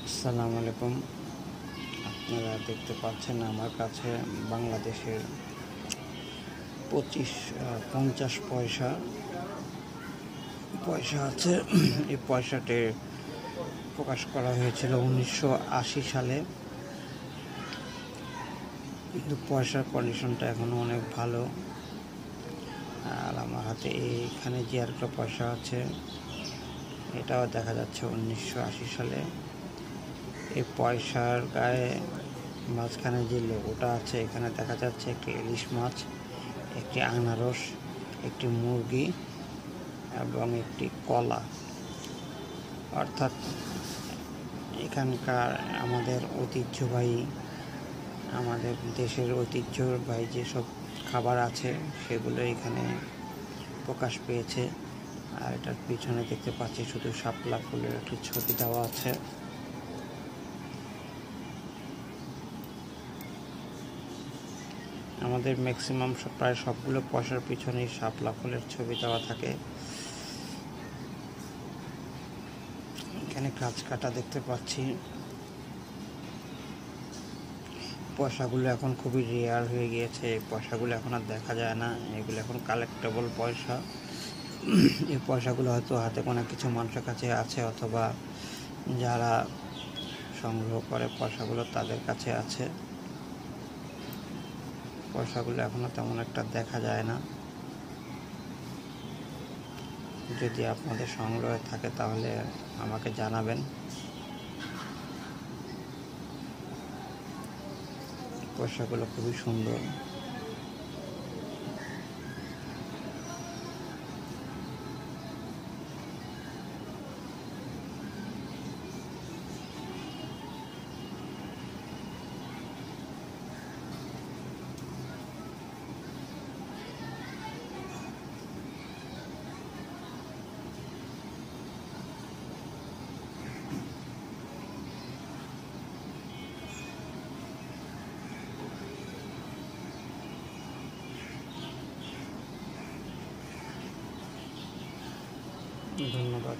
আসসালামু আলাইকুম। আপনারা দেখতে পাচ্ছেন আমার কাছে বাংলাদেশের 50 পয়সা আছে। এই পয়সাটি প্রকাশ করা হয়েছিল 1980 সালে, কিন্তু পয়সার কন্ডিশনটা এখনও অনেক ভালো। আর আমার হাতে এইখানে যে আরেকটা পয়সা আছে, এটাও দেখা যাচ্ছে 1980 সালে। এই পয়সার গায়ে মাঝখানে যে লোগোটা আছে, এখানে দেখা যাচ্ছে একটি ইলিশ মাছ, একটি আনারস, একটি মুরগি এবং একটি কলা। অর্থাৎ এখানকার আমাদের দেশের ঐতিহ্যবাহী যেসব খাবার আছে সেগুলো এখানে প্রকাশ পেয়েছে। আর এটার পিছনে দেখতে পাচ্ছি শুধু শাপলা ফুলের একটি ছবি দেওয়া আছে। আমাদের ম্যাক্সিমাম প্রায় সবগুলো পয়সার পিছনেই শাপলা ফুলের ছবি দেওয়া থাকে। এখানে কাঁচ কাটা দেখতে পাচ্ছি। পয়সাগুলো এখন খুবই রেয়ার হয়ে গিয়েছে। এই পয়সাগুলো এখন আর দেখা যায় না। এগুলো এখন কালেক্টেবল পয়সা। এই পয়সাগুলো হয়তো হাতে গোনা কিছু মানুষের কাছে আছে, অথবা যারা সংগ্রহ করে পয়সাগুলো তাদের কাছে আছে। পয়সাগুলো এখনও তেমন একটা দেখা যায় না। যদি আপনাদের সংগ্রহে থাকে তাহলে আমাকে জানাবেন। পয়সাগুলো খুবই সুন্দর। ধন্যবাদ।